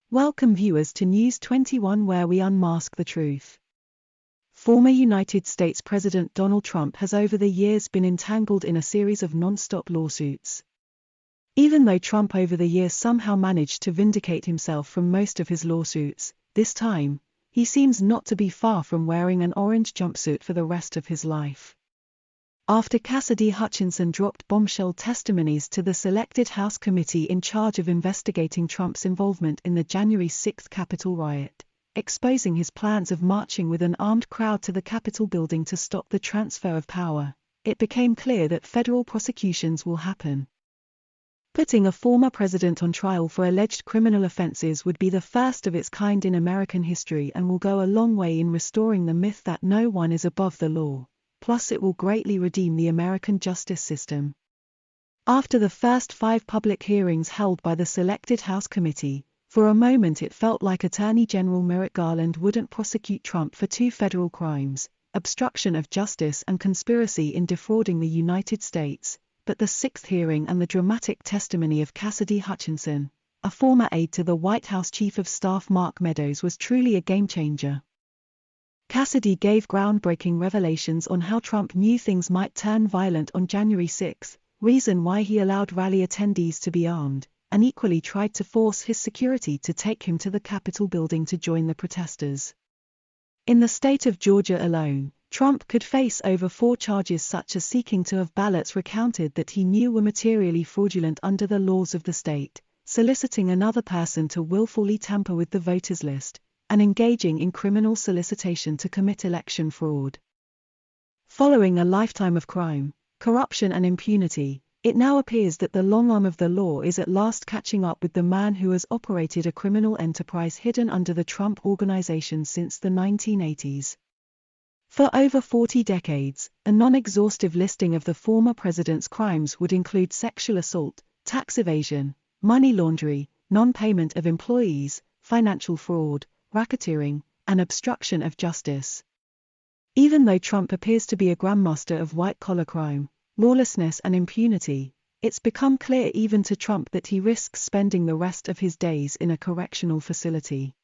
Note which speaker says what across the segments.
Speaker 1: Welcome viewers to News 21, where we unmask the truth. Former United States President Donald Trump has over the years been entangled in a series of non-stop lawsuits. Even though Trump over the years somehow managed to vindicate himself from most of his lawsuits, this time, he seems not to be far from wearing an orange jumpsuit for the rest of his life. After Cassidy Hutchinson dropped bombshell testimonies to the selected House committee in charge of investigating Trump's involvement in the January 6 Capitol riot, exposing his plans of marching with an armed crowd to the Capitol building to stop the transfer of power, it became clear that federal prosecutions will happen. Putting a former president on trial for alleged criminal offenses would be the first of its kind in American history and will go a long way in restoring the myth that no one is above the law. Plus it will greatly redeem the American justice system. After the first 5 public hearings held by the selected House committee, for a moment it felt like Attorney General Merrick Garland wouldn't prosecute Trump for 2 federal crimes, obstruction of justice and conspiracy in defrauding the United States, but the 6th hearing and the dramatic testimony of Cassidy Hutchinson, a former aide to the White House Chief of Staff Mark Meadows, was truly a game-changer. Cassidy gave groundbreaking revelations on how Trump knew things might turn violent on January 6, reason why he allowed rally attendees to be armed, and equally tried to force his security to take him to the Capitol building to join the protesters. In the state of Georgia alone, Trump could face over 4 charges, such as seeking to have ballots recounted that he knew were materially fraudulent under the laws of the state, soliciting another person to willfully tamper with the voters list, and engaging in criminal solicitation to commit election fraud. Following a lifetime of crime, corruption and impunity, it now appears that the long arm of the law is at last catching up with the man who has operated a criminal enterprise hidden under the Trump Organization since the 1980s. For over 40 decades, a non-exhaustive listing of the former president's crimes would include sexual assault, tax evasion, money laundering, non-payment of employees, financial fraud, racketeering, and obstruction of justice. Even though Trump appears to be a grandmaster of white-collar crime, lawlessness and impunity, it's become clear even to Trump that he risks spending the rest of his days in a correctional facility.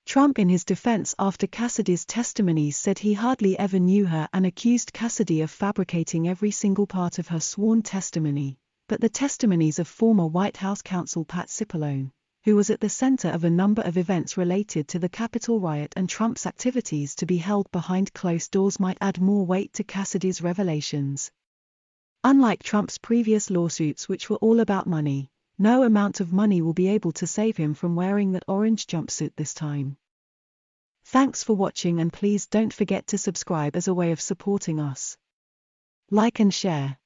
Speaker 1: Trump, in his defense after Cassidy's testimonies, said he hardly ever knew her and accused Cassidy of fabricating every single part of her sworn testimony, but the testimonies of former White House counsel Pat Cipollone, who was at the center of a number of events related to the Capitol riot and Trump's activities to be held behind closed doors, might add more weight to Cassidy's revelations. Unlike Trump's previous lawsuits, which were all about money, no amount of money will be able to save him from wearing that orange jumpsuit this time. Thanks for watching, and please don't forget to subscribe as a way of supporting us. Like and share.